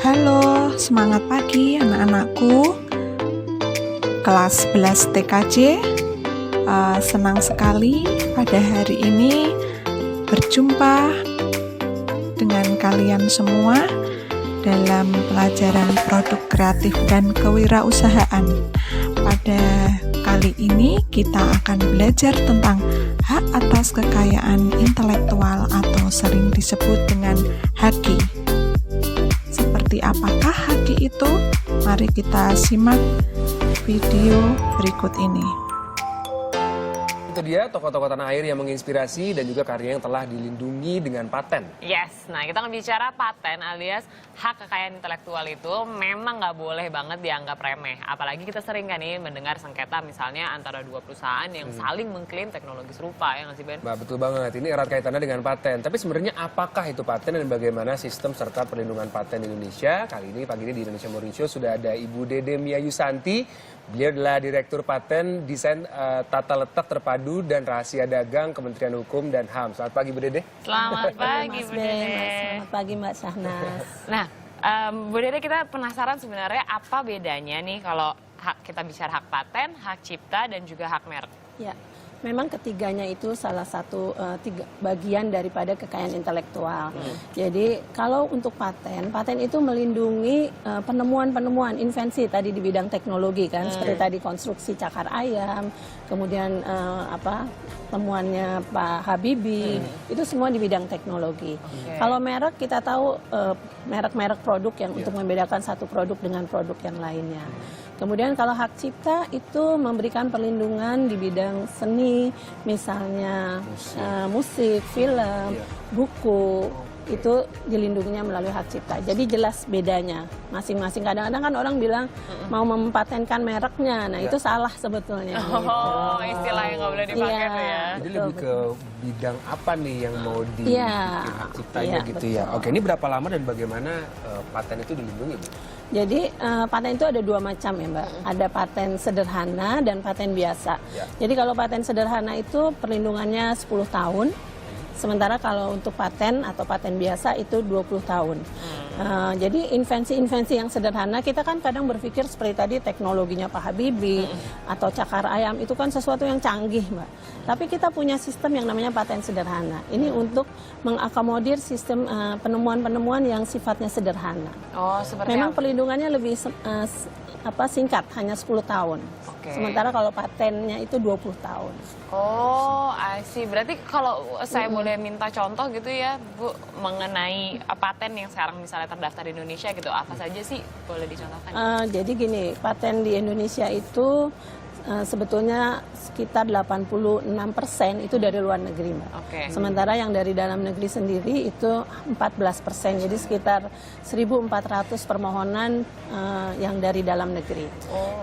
Halo, semangat pagi anak-anakku. Kelas 11 TKJ. Senang sekali pada hari ini berjumpa dengan kalian semua dalam pelajaran produk kreatif dan kewirausahaan. Pada kali ini kita akan belajar tentang hak atas kekayaan intelektual atau sering disebut dengan HAKI. Seperti apakah HAKI itu? Mari kita simak video berikut ini. Itu dia tokoh-tokoh tanah air yang menginspirasi dan juga karya yang telah dilindungi dengan paten. Yes, nah kita bicara paten alias hak kekayaan intelektual itu memang nggak boleh banget dianggap remeh. Apalagi kita sering kan nih mendengar sengketa misalnya antara dua perusahaan yang saling mengklaim teknologi serupa, ya nggak sih Ben? Nah, betul banget, ini erat kaitannya dengan paten. Tapi sebenarnya apakah itu paten dan bagaimana sistem serta perlindungan paten di Indonesia? Kali ini pagi ini di Indonesia Morning Show sudah ada Ibu Dede Mia Yusanti. Beliau adalah Direktur Paten, Desain Tata Letak Terpadu dan Rahasia Dagang Kementerian Hukum dan HAM. Selamat pagi Bu Dede. Selamat pagi Bu Dede. Selamat pagi Mbak Syahnas. Nah, Bu Dede kita penasaran sebenarnya apa bedanya nih kalau kita bicara hak paten, hak cipta dan juga hak merek? Ya, memang ketiganya itu salah satu bagian daripada kekayaan intelektual. Jadi kalau untuk paten itu melindungi penemuan-penemuan invensi tadi di bidang teknologi kan, seperti tadi konstruksi cakar ayam, kemudian temuannya Pak Habibie, itu semua di bidang teknologi. Kalau merek kita tahu merek-merek produk yang untuk membedakan satu produk dengan produk yang lainnya. Kemudian kalau hak cipta itu memberikan perlindungan di bidang seni, misalnya musik, film, buku, itu dilindunginya melalui hak cipta. Jadi jelas bedanya masing-masing. Kadang-kadang kan orang bilang mau mempatenkan mereknya, nah itu salah sebetulnya. Oh, istilah yang nggak boleh dipakai tuh ya. Jadi lebih ke bidang apa nih yang mau dibikin hak ciptanya gitu betul. ya. Oke, ini berapa lama dan bagaimana paten itu dilindungi Bu? Jadi paten itu ada dua macam ya Mbak. Ada paten sederhana dan paten biasa. Jadi kalau paten sederhana itu perlindungannya 10 tahun. Sementara kalau untuk paten atau paten biasa itu 20 tahun. Jadi invensi-invensi yang sederhana kita kan kadang berpikir seperti tadi teknologinya Pak Habibie atau cakar ayam itu kan sesuatu yang canggih Mbak. Tapi kita punya sistem yang namanya paten sederhana. Ini untuk mengakomodir sistem penemuan-penemuan yang sifatnya sederhana. Oh, seperti Memang apa? perlindungannya lebih singkat, hanya 10 tahun. Sementara kalau patennya itu 20 tahun. Oh, I see. Berarti kalau saya boleh minta contoh gitu ya, Bu, mengenai paten yang sekarang misalnya terdaftar di Indonesia gitu, apa saja sih boleh dicontohkan? Jadi gini, paten di Indonesia itu sebetulnya sekitar 86% itu dari luar negeri, Mbak. Sementara yang dari dalam negeri sendiri itu 14%. Jadi sekitar 1.400 permohonan yang dari dalam negeri.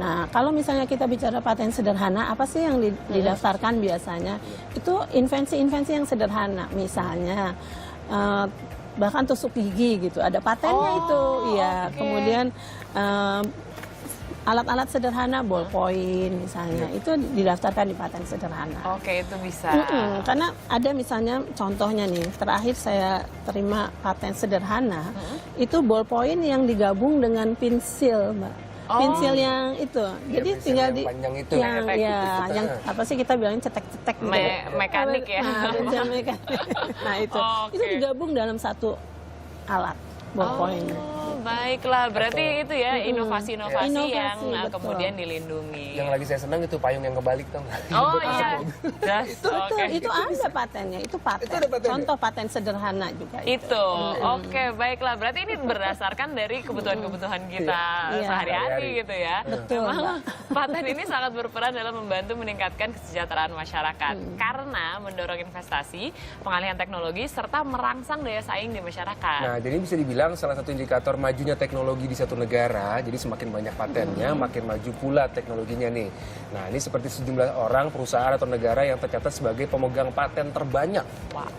Nah, kalau misalnya kita bicara paten sederhana, apa sih yang didaftarkan biasanya? Itu invensi-invensi yang sederhana, misalnya bahkan tusuk gigi gitu, ada patennya itu, ya. Kemudian alat-alat sederhana, ballpoint misalnya, itu didaftarkan di paten sederhana. Oke, itu bisa. Karena ada misalnya contohnya nih, terakhir saya terima paten sederhana, itu ballpoint yang digabung dengan pensil, Mbak. Pensil yang itu, jadi tinggal di panjang itu yang apa sih kita bilangnya cetek-cetek gitu. Mekanik ya. Pensil mekanik. Nah itu digabung dalam satu alat ballpoint. Baiklah, berarti itu ya inovasi-inovasi yang betul. kemudian dilindungi. Yang lagi saya senang itu payung yang kebalik tau nggak? Oh iya, Itu ada patennya, itu paten. Itu ada patennya? Contoh paten sederhana juga. Itu, oke, baiklah. Berarti ini berdasarkan dari kebutuhan-kebutuhan kita sehari-hari gitu ya. Betul. Memang paten ini sangat berperan dalam membantu meningkatkan kesejahteraan masyarakat karena mendorong investasi, pengalihan teknologi serta merangsang daya saing di masyarakat. Nah, jadi bisa dibilang salah satu indikator majunya teknologi di satu negara, jadi semakin banyak patennya, makin maju pula teknologinya nih. Nah, ini seperti sejumlah orang, perusahaan atau negara yang tercatat sebagai pemegang paten terbanyak. Wow.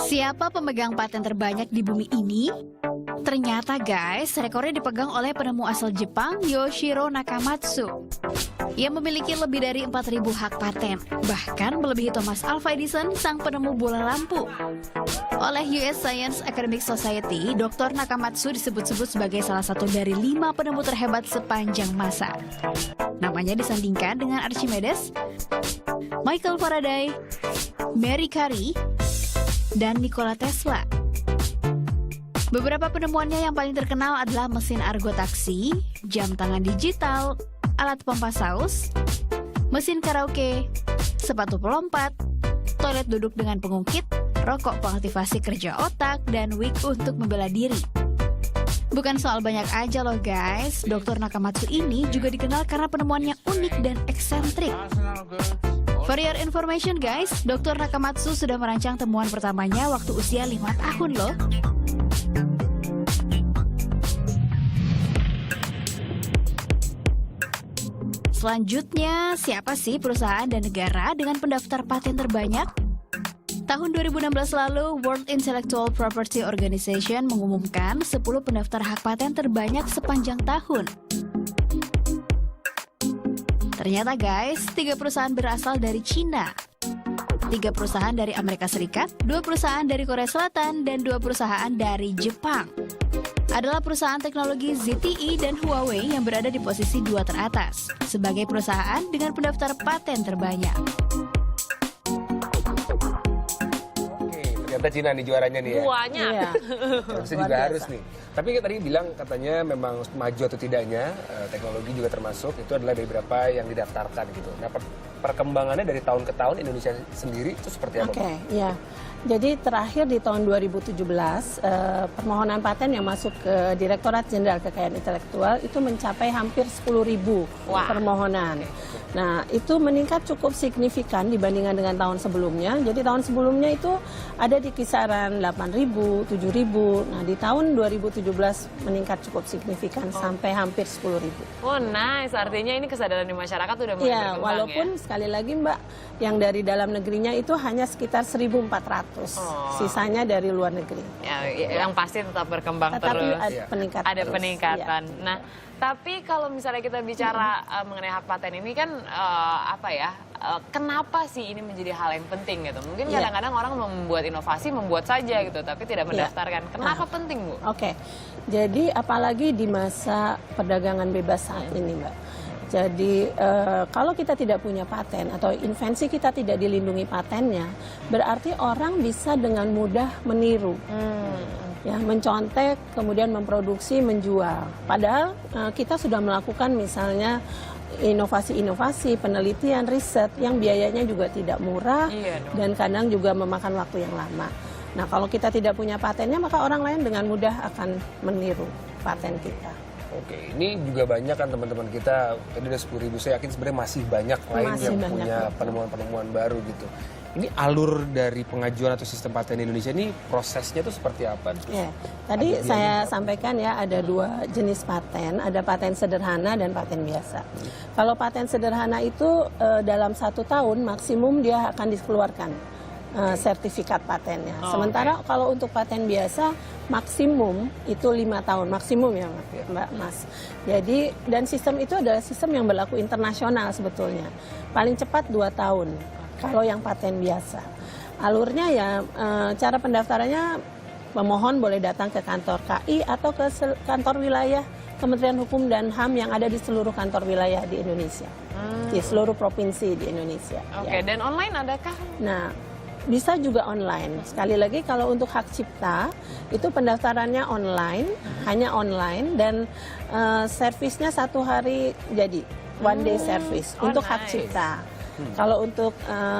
Siapa pemegang paten terbanyak di bumi ini? Ternyata guys, rekornya dipegang oleh penemu asal Jepang Yoshiro Nakamatsu. Ia memiliki lebih dari 4.000 hak paten, bahkan melebihi Thomas Alva Edison, sang penemu bola lampu. Oleh US Science Academic Society, Dr. Nakamatsu disebut-sebut sebagai salah satu dari 5 penemu terhebat sepanjang masa. Namanya disandingkan dengan Archimedes, Michael Faraday, Marie Curie, dan Nikola Tesla. Beberapa penemuannya yang paling terkenal adalah mesin argo taksi, jam tangan digital, alat pompa saus, mesin karaoke, sepatu pelompat, toilet duduk dengan pengungkit, rokok pengaktifasi kerja otak, dan wig untuk membela diri. Bukan soal banyak aja loh guys, Dr. Nakamatsu ini juga dikenal karena penemuannya unik dan eksentrik. For your information guys, Dr. Nakamatsu sudah merancang temuan pertamanya waktu usia 5 tahun loh. Selanjutnya, siapa sih perusahaan dan negara dengan pendaftar paten terbanyak? Tahun 2016 lalu, World Intellectual Property Organization mengumumkan 10 pendaftar hak paten terbanyak sepanjang tahun. Ternyata guys, 3 perusahaan berasal dari Cina, 3 perusahaan dari Amerika Serikat, 2 perusahaan dari Korea Selatan, dan 2 perusahaan dari Jepang. Adalah perusahaan teknologi ZTE dan Huawei yang berada di posisi 2 teratas sebagai perusahaan dengan pendaftar paten terbanyak. Oke, ternyata Cina nih juaranya nih ya. Buahnya. Iya. Harusnya juga harus nih. Tapi tadi bilang katanya memang maju atau tidaknya, teknologi juga termasuk, itu adalah dari berapa yang didaftarkan gitu. Nah, perkembangannya dari tahun ke tahun Indonesia sendiri itu seperti apa? Oke, ya. Jadi terakhir di tahun 2017, permohonan paten yang masuk ke Direktorat Jenderal Kekayaan Intelektual itu mencapai hampir 10.000 permohonan. Nah, itu meningkat cukup signifikan dibandingkan dengan tahun sebelumnya. Jadi tahun sebelumnya itu ada di kisaran 8.000, 7.000. Nah, di tahun 2017 meningkat cukup signifikan sampai hampir 10.000. Oh nice, artinya ini kesadaran di masyarakat udah mulai Iya, berkembang walaupun ya. sekali lagi Mbak, yang dari dalam negerinya itu hanya sekitar 1.400. Sisanya dari luar negeri. Ya, yang pasti tetap berkembang Tetapi terus. ada peningkatan. Ada terus. peningkatan. Iya. Nah, tapi kalau misalnya kita bicara mengenai hak paten ini kan kenapa sih ini menjadi hal yang penting gitu? Mungkin kadang-kadang orang membuat inovasi membuat saja gitu, tapi tidak mendaftarkan. Kenapa penting, Bu? Oke. Jadi apalagi di masa perdagangan bebas saat ini, Mbak. Jadi kalau kita tidak punya paten atau invensi kita tidak dilindungi patennya, berarti orang bisa dengan mudah meniru. Ya, mencontek, kemudian memproduksi, menjual. Padahal kita sudah melakukan misalnya inovasi-inovasi, penelitian, riset yang biayanya juga tidak murah dan kadang juga memakan waktu yang lama. Nah, kalau kita tidak punya patennya, maka orang lain dengan mudah akan meniru paten kita. Oke, ini juga banyak kan teman-teman kita, tadi ada 10.000, saya yakin sebenarnya masih banyak lain yang punya penemuan-penemuan baru gitu. Ini alur dari pengajuan atau sistem paten di Indonesia ini prosesnya tuh seperti apa? Ya, tadi saya sampaikan ya ada 2 jenis paten, ada paten sederhana dan paten biasa. Kalau paten sederhana itu dalam 1 tahun maksimum dia akan dikeluarkan sertifikat patennya. Sementara kalau untuk paten biasa maksimum itu 5 tahun, maksimum ya Mbak Mas. Jadi dan sistem itu adalah sistem yang berlaku internasional sebetulnya. Paling cepat 2 tahun. Kalau yang paten biasa, alurnya ya cara pendaftarannya pemohon boleh datang ke kantor KI atau ke kantor wilayah Kementerian Hukum dan HAM yang ada di seluruh kantor wilayah di Indonesia, di seluruh provinsi di Indonesia. Oke, dan online adakah? Nah, bisa juga online. Sekali lagi kalau untuk hak cipta itu pendaftarannya online, hanya online dan servisnya 1 hari jadi one day service untuk hak cipta. Kalau untuk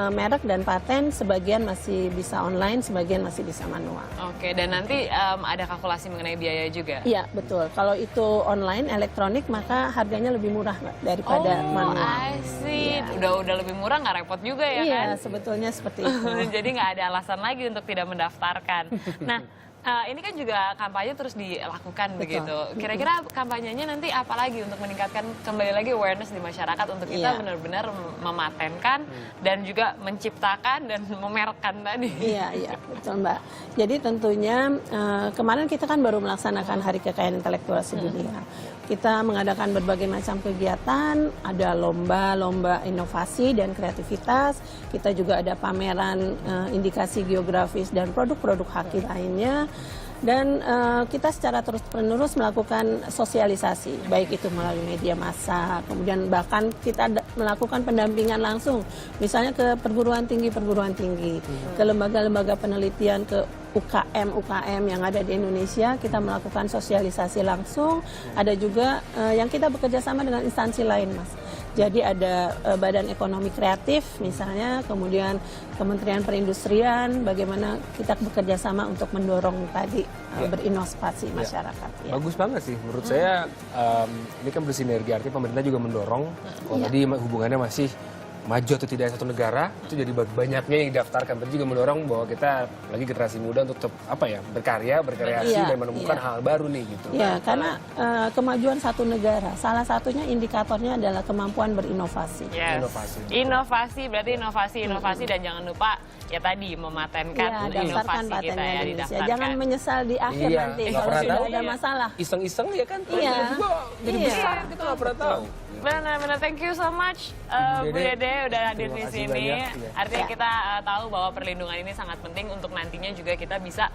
merek dan paten, sebagian masih bisa online, sebagian masih bisa manual. Oke, dan nanti ada kalkulasi mengenai biaya juga? Iya, betul. Kalau itu online, elektronik, maka harganya lebih murah Mbak, daripada manual. I see. Udah lebih murah, nggak repot juga ya kan? Iya, sebetulnya seperti itu. Jadi nggak ada alasan lagi untuk tidak mendaftarkan. Nah, Ini kan juga kampanye terus dilakukan begitu. Kira-kira kampanyenya nanti apa lagi untuk meningkatkan kembali lagi awareness di masyarakat untuk kita benar-benar mematenkan dan juga menciptakan dan memerekkan tadi. Iya, betul Mbak. Jadi tentunya kemarin kita kan baru melaksanakan Hari Kekayaan Intelektual Sedunia. Kita mengadakan berbagai macam kegiatan, ada lomba inovasi dan kreativitas. Kita juga ada pameran indikasi geografis dan produk-produk HAKI lainnya. Dan kita secara terus-menerus melakukan sosialisasi, baik itu melalui media massa, kemudian bahkan kita melakukan pendampingan langsung, misalnya ke perguruan tinggi, ke lembaga-lembaga penelitian, ke UKM yang ada di Indonesia, kita melakukan sosialisasi langsung. Ada juga yang kita bekerja sama dengan instansi lain, Mas. Jadi ada Badan Ekonomi Kreatif misalnya, kemudian Kementerian Perindustrian, bagaimana kita bekerja sama untuk mendorong tadi berinovasi masyarakat. Ya. Bagus banget sih, menurut saya ini kan bersinergi, artinya pemerintah juga mendorong. Kalau tadi hubungannya masih maju atau tidak satu negara, itu jadi banyaknya yang didaftarkan. Tapi juga mendorong bahwa kita lagi generasi muda untuk berkarya, berkreasi dan menemukan hal baru nih gitu. Ya, karena kemajuan satu negara, salah satunya indikatornya adalah kemampuan berinovasi. Yes. Inovasi berarti inovasi dan jangan lupa ya tadi mematenkan inovasi kita ya, didaftarkan. Jangan menyesal di akhir nanti kalau sudah ada masalah. Iseng-iseng ya kan, juga jadi besar, kita nggak pernah tahu. Benar-benar, thank you so much Bu Dede udah hadir di sini. Artinya kita tahu bahwa perlindungan ini sangat penting untuk nantinya juga kita bisa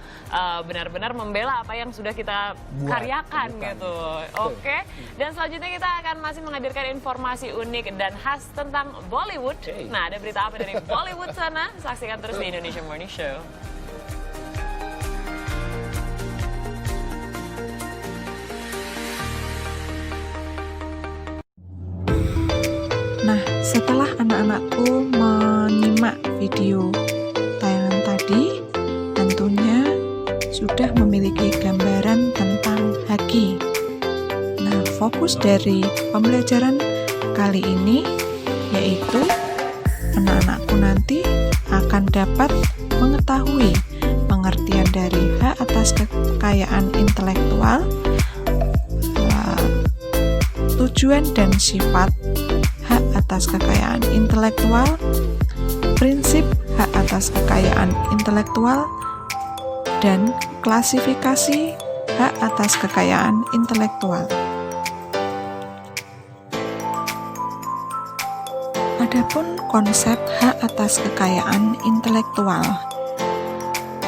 benar-benar membela apa yang sudah kita karyakan gitu. Oke. Dan selanjutnya kita akan masih menghadirkan informasi unik dan khas tentang Bollywood. Nah, ada berita apa dari Bollywood sana? Saksikan terus di Indonesia Morning Show. Nah, setelah anak-anakku menyimak video tayangan tadi, tentunya sudah memiliki gambaran tentang HAKI. Nah, fokus dari pembelajaran kali ini yaitu anak-anakku nanti akan dapat mengetahui pengertian dari hak atas kekayaan intelektual, tujuan dan sifat hak atas kekayaan intelektual, prinsip hak atas kekayaan intelektual, dan klasifikasi hak atas kekayaan intelektual. Adapun konsep hak atas kekayaan intelektual,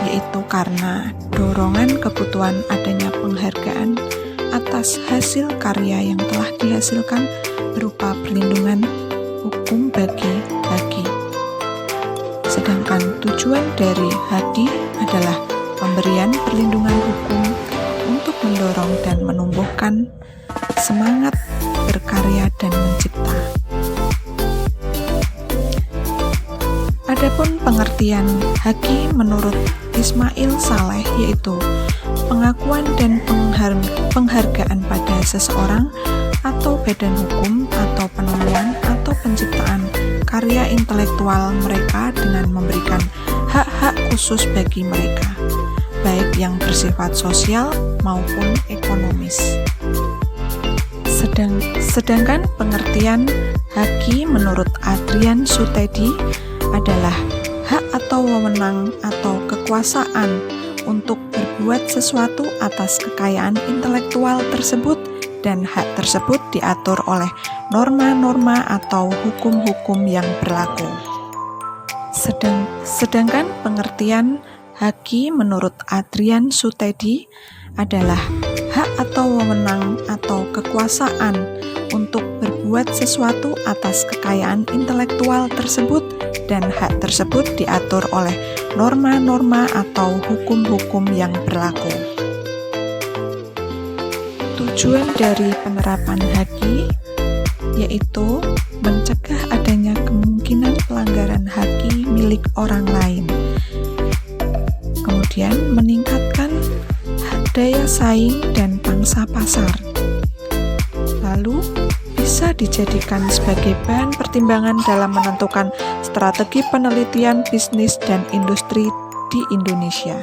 yaitu karena dorongan kebutuhan adanya penghargaan atas hasil karya yang telah dihasilkan berupa perlindungan hukum bagi HAKI. Sedangkan tujuan dari HAKI adalah pemberian perlindungan hukum untuk mendorong dan menumbuhkan semangat berkarya dan mencipta. Adapun pengertian HAKI menurut Ismail Saleh yaitu pengakuan dan penghargaan pada seseorang atau badan hukum atau penemuan atau penciptaan karya intelektual mereka dengan memberikan hak-hak khusus bagi mereka, baik yang bersifat sosial maupun ekonomis. Sedangkan pengertian HAKI menurut Adrian Sutedi adalah hak atau wewenang atau kekuasaan untuk berbuat sesuatu atas kekayaan intelektual tersebut, dan hak tersebut diatur oleh norma-norma atau hukum-hukum yang berlaku. Sedangkan pengertian HAKI menurut Adrian Sutedi adalah hak atau wewenang atau kekuasaan untuk berbuat sesuatu atas kekayaan intelektual tersebut, dan hak tersebut diatur oleh norma-norma atau hukum-hukum yang berlaku. Tujuan dari penerapan HAKI yaitu mencegah adanya kemungkinan pelanggaran HAKI milik orang lain, kemudian meningkatkan daya saing dan pangsa pasar, lalu bisa dijadikan sebagai bahan pertimbangan dalam menentukan strategi penelitian bisnis dan industri di Indonesia.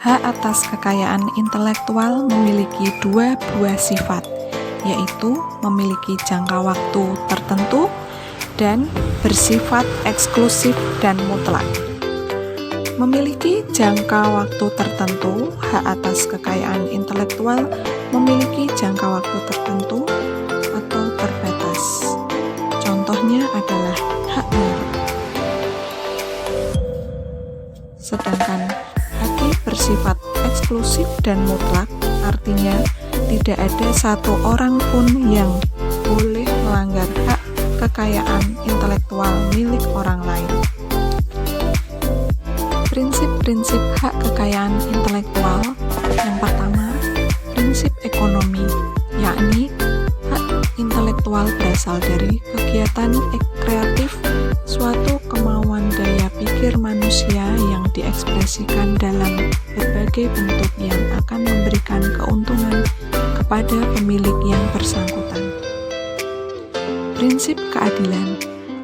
Hak atas kekayaan intelektual memiliki dua buah sifat, yaitu memiliki jangka waktu tertentu dan bersifat eksklusif dan mutlak. Memiliki jangka waktu tertentu, hak atas kekayaan intelektual memiliki jangka waktu tertentu atau terbatas. Contohnya adalah hak milik. Sedangkan hak bersifat eksklusif dan mutlak, artinya tidak ada satu orang pun yang boleh melanggar hak kekayaan intelektual milik orang lain. Prinsip-prinsip hak kekayaan intelektual. Yang pertama, prinsip ekonomi, yakni hak intelektual berasal dari kegiatan kreatif, suatu kemauan daya pikir manusia yang diekspresikan dalam berbagai bentuk yang akan memberikan keuntungan kepada pemilik yang bersangkutan. Prinsip keadilan,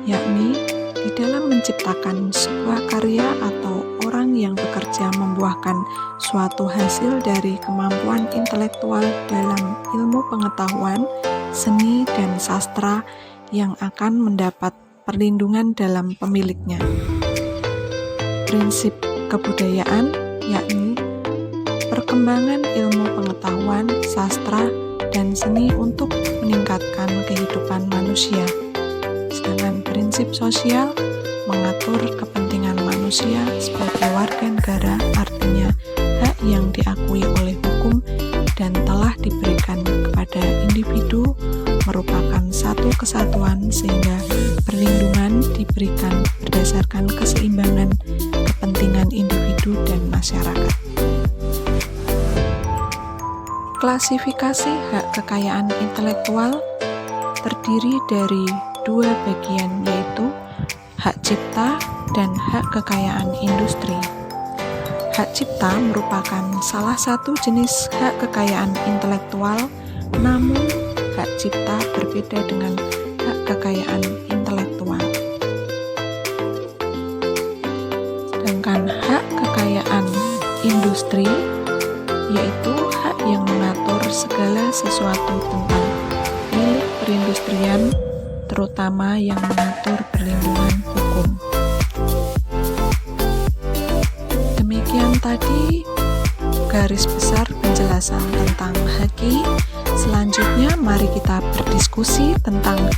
yakni di dalam menciptakan sebuah karya atau orang yang bekerja membuahkan suatu hasil dari kemampuan intelektual dalam ilmu pengetahuan, seni, dan sastra yang akan mendapat perlindungan dalam pemiliknya. Prinsip kebudayaan, yakni perkembangan ilmu pengetahuan, sastra, dan seni untuk meningkatkan kehidupan manusia. Sedangkan prinsip sosial mengatur kepentingan manusia sebagai warga negara, artinya hak yang diakui oleh hukum dan telah diberikan kepada individu merupakan satu kesatuan sehingga perlindungan diberikan berdasarkan keseimbangan kepentingan individu dan masyarakat. Klasifikasi hak kekayaan intelektual terdiri dari dua bagian, yaitu hak cipta dan hak kekayaan industri. Hak cipta merupakan salah satu jenis hak kekayaan intelektual, namun hak cipta berbeda dengan hak kekayaan intelektual. Sedangkan hak kekayaan industri yaitu hak yang mengatur segala sesuatu tentang milik perindustrian, terutama yang mengatur perlindungan hukum. Demikian tadi garis besar penjelasan tentang haki. Selanjutnya mari kita berdiskusi tentang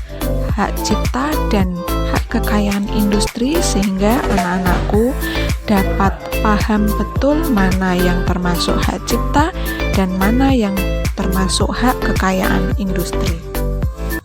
hak cipta dan hak kekayaan industri sehingga anak-anakku dapat paham betul mana yang termasuk hak cipta dan mana yang termasuk hak kekayaan industri.